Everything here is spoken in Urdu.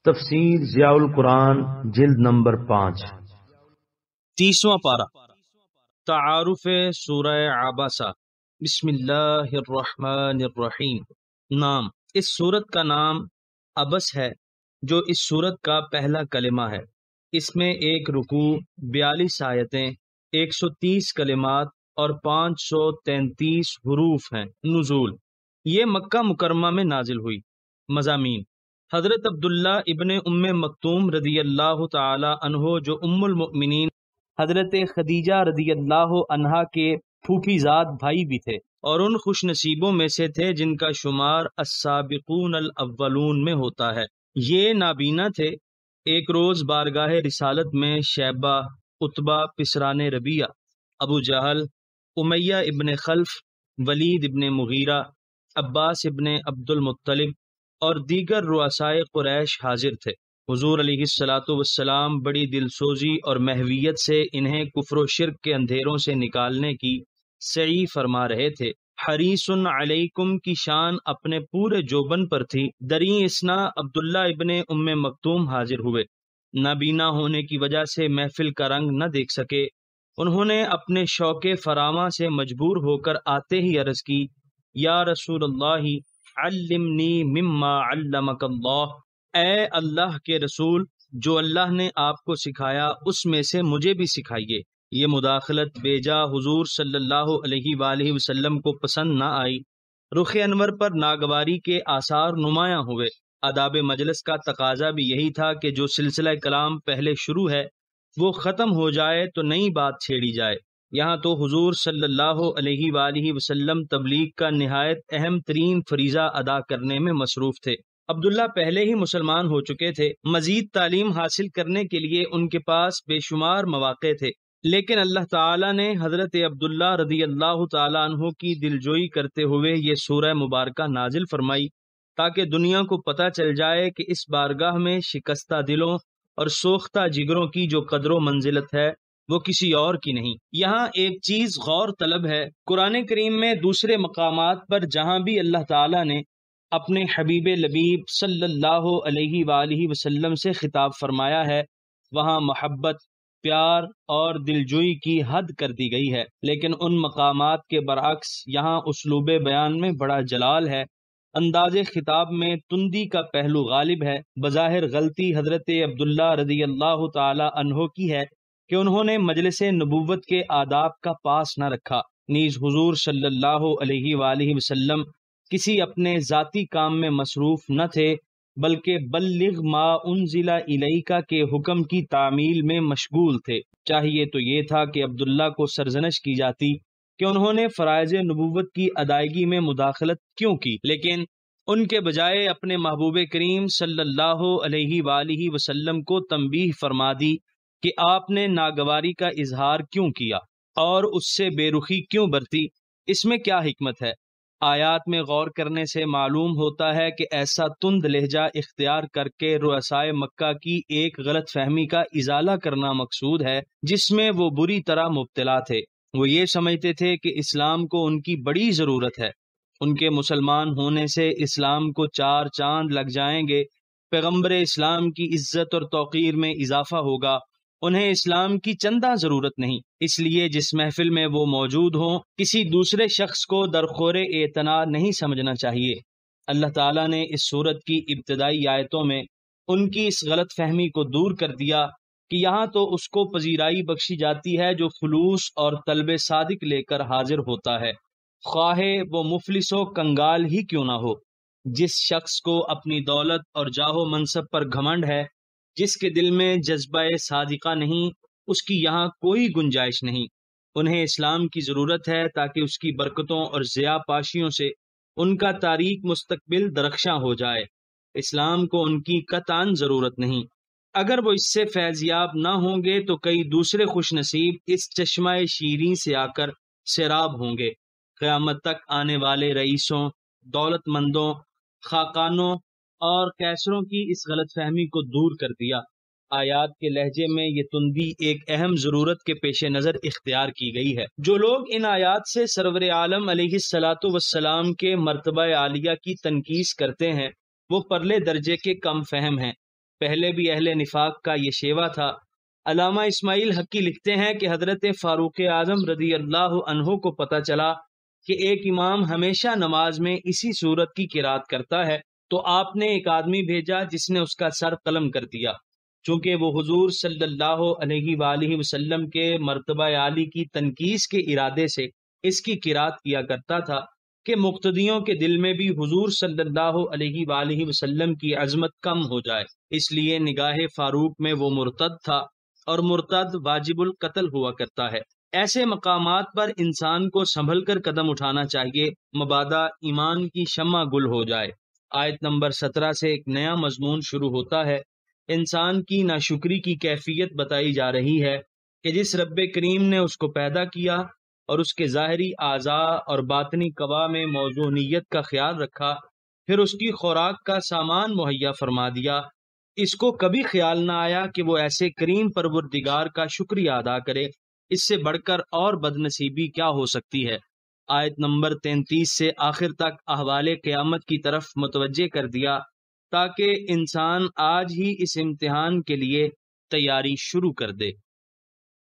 تفسیر ضیاء القرآن جلد نمبر 5 30واں پارہ تعارف سورہ عبسہ۔ بسم اللہ الرحمن الرحیم۔ نام، اس سورت کا نام عبس ہے جو اس سورت کا پہلا کلمہ ہے۔ اس میں 1 رکوع، 42 آیتیں، 130 کلمات اور 533 حروف ہیں۔ نزول، یہ مکہ مکرمہ میں نازل ہوئی۔ مضامین، حضرت عبداللہ ابن ام مکتوم رضی اللہ تعالی عنہ جو ام المؤمنین حضرت خدیجہ رضی اللہ عنہا کے پھوپھی زاد بھائی بھی تھے اور ان خوش نصیبوں میں سے تھے جن کا شمار السابقون الاولون میں ہوتا ہے۔ یہ نابینا تھے۔ ایک روز بارگاہ رسالت میں شیبہ، عتبہ پسران ربیعہ، ابو جہل، امیہ ابن خلف، ولید ابن مغیرہ، عباس ابن عبد المطلب اور دیگر رؤسائے قریش حاضر تھے۔ حضور علیہ الصلاۃ والسلام بڑی دلسوزی اور محویت سے انہیں کفر و شرک کے اندھیروں سے نکالنے کی سعی فرما رہے تھے۔ حریص علیکم کی شان اپنے پورے جوبن پر تھی۔ دریں اسنا عبداللہ ابن ام مکتوم حاضر ہوئے۔ نابینا ہونے کی وجہ سے محفل کا رنگ نہ دیکھ سکے۔ انہوں نے اپنے شوق فراواں سے مجبور ہو کر آتے ہی عرض کی، یا رسول اللہ علمنی مما علمک اللہ، اے اللہ کے رسول، جو اللہ نے آپ کو سکھایا اس میں سے مجھے بھی سکھائیے۔ یہ مداخلت بیجا حضور صلی اللہ علیہ وآلہ وسلم کو پسند نہ آئی۔ رخ انور پر ناگواری کے آثار نمایاں ہوئے۔ آداب مجلس کا تقاضا بھی یہی تھا کہ جو سلسلہ کلام پہلے شروع ہے وہ ختم ہو جائے تو نئی بات چھیڑی جائے۔ یہاں تو حضور صلی اللہ علیہ وآلہ وسلم تبلیغ کا نہایت اہم ترین فریضہ ادا کرنے میں مصروف تھے۔ عبداللہ پہلے ہی مسلمان ہو چکے تھے۔ مزید تعلیم حاصل کرنے کے لیے ان کے پاس بے شمار مواقع تھے، لیکن اللہ تعالیٰ نے حضرت عبداللہ رضی اللہ تعالیٰ عنہ کی دلجوئی کرتے ہوئے یہ سورہ مبارکہ نازل فرمائی تاکہ دنیا کو پتہ چل جائے کہ اس بارگاہ میں شکستہ دلوں اور سوختہ جگروں کی جو قدر و منزلت ہے وہ کسی اور کی نہیں۔ یہاں ایک چیز غور طلب ہے، قرآن کریم میں دوسرے مقامات پر جہاں بھی اللہ تعالیٰ نے اپنے حبیب لبیب صلی اللہ علیہ وآلہ وسلم سے خطاب فرمایا ہے وہاں محبت، پیار اور دلجوئی کی حد کر دی گئی ہے، لیکن ان مقامات کے برعکس یہاں اسلوب بیان میں بڑا جلال ہے، انداز خطاب میں تندی کا پہلو غالب ہے۔ بظاہر غلطی حضرت عبداللہ رضی اللہ تعالی عنہ کی ہے کہ انہوں نے مجلس نبوت کے آداب کا پاس نہ رکھا، نیز حضور صلی اللہ علیہ وآلہ وسلم کسی اپنے ذاتی کام میں مصروف نہ تھے بلکہ بلغ ما انزل الیک کے حکم کی تعمیل میں مشغول تھے۔ چاہیے تو یہ تھا کہ عبداللہ کو سرزنش کی جاتی کہ انہوں نے فرائض نبوت کی ادائیگی میں مداخلت کیوں کی، لیکن ان کے بجائے اپنے محبوب کریم صلی اللہ علیہ وآلہ وسلم کو تنبیہ فرما دی کہ آپ نے ناگواری کا اظہار کیوں کیا اور اس سے بے رخی کیوں برتی۔ اس میں کیا حکمت ہے؟ آیات میں غور کرنے سے معلوم ہوتا ہے کہ ایسا تند لہجہ اختیار کر کے رؤسائے مکہ کی ایک غلط فہمی کا ازالہ کرنا مقصود ہے جس میں وہ بری طرح مبتلا تھے۔ وہ یہ سمجھتے تھے کہ اسلام کو ان کی بڑی ضرورت ہے، ان کے مسلمان ہونے سے اسلام کو 4 چاند لگ جائیں گے، پیغمبر اسلام کی عزت اور توقیر میں اضافہ ہوگا، انہیں اسلام کی چندہ ضرورت نہیں۔ اس لیے جس محفل میں وہ موجود ہوں کسی دوسرے شخص کو درخور اعتنا نہیں سمجھنا چاہیے۔ اللہ تعالیٰ نے اس سورت کی ابتدائی آیتوں میں ان کی اس غلط فہمی کو دور کر دیا کہ یہاں تو اس کو پذیرائی بخشی جاتی ہے جو خلوص اور طلب صادق لے کر حاضر ہوتا ہے، خواہ وہ مفلس و کنگال ہی کیوں نہ ہو۔ جس شخص کو اپنی دولت اور جاہ و منصب پر گھمنڈ ہے، جس کے دل میں جذبہ صادقہ نہیں، اس کی یہاں کوئی گنجائش نہیں۔ انہیں اسلام کی ضرورت ہے تاکہ اس کی برکتوں اور ضیاء پاشیوں سے ان کا تاریک مستقبل درخشاں ہو جائے۔ اسلام کو ان کی قطعاً ضرورت نہیں۔ اگر وہ اس سے فیض یاب نہ ہوں گے تو کئی دوسرے خوش نصیب اس چشمہ شیریں سے آ کر سیراب ہوں گے۔ قیامت تک آنے والے رئیسوں، دولت مندوں، خاقانوں اور کیسروں کی اس غلط فہمی کو دور کر دیا۔ آیات کے لہجے میں یہ تندی ایک اہم ضرورت کے پیش نظر اختیار کی گئی ہے۔ جو لوگ ان آیات سے سرور عالم علیہ الصلاۃ والسلام کے مرتبہ عالیہ کی تنقیص کرتے ہیں وہ پرلے درجے کے کم فہم ہیں۔ پہلے بھی اہل نفاق کا یہ شیوا تھا۔ علامہ اسماعیل حقی لکھتے ہیں کہ حضرت فاروق اعظم رضی اللہ عنہ کو پتہ چلا کہ ایک امام ہمیشہ نماز میں اسی سورت کی قرات کرتا ہے، تو آپ نے ایک آدمی بھیجا جس نے اس کا سر قلم کر دیا، چونکہ وہ حضور صلی اللہ علیہ وآلہ وسلم کے مرتبہ عالی کی تنقیص کے ارادے سے اس کی قرات کیا کرتا تھا کہ مقتدیوں کے دل میں بھی حضور صلی اللہ علیہ وآلہ وسلم کی عظمت کم ہو جائے، اس لیے نگاہ فاروق میں وہ مرتد تھا، اور مرتد واجب القتل ہوا کرتا ہے۔ ایسے مقامات پر انسان کو سنبھل کر قدم اٹھانا چاہیے، مبادا ایمان کی شمع گل ہو جائے۔ آیت نمبر 17 سے ایک نیا مضمون شروع ہوتا ہے۔ انسان کی ناشکری کی کیفیت بتائی جا رہی ہے کہ جس رب کریم نے اس کو پیدا کیا اور اس کے ظاہری اعضاء اور باطنی قوا میں موضوعیت کا خیال رکھا، پھر اس کی خوراک کا سامان مہیا فرما دیا، اس کو کبھی خیال نہ آیا کہ وہ ایسے کریم پروردگار کا شکریہ ادا کرے۔ اس سے بڑھ کر اور بد نصیبی کیا ہو سکتی ہے۔ آیت نمبر 33 سے آخر تک احوال قیامت کی طرف متوجہ کر دیا تاکہ انسان آج ہی اس امتحان کے لیے تیاری شروع کر دے۔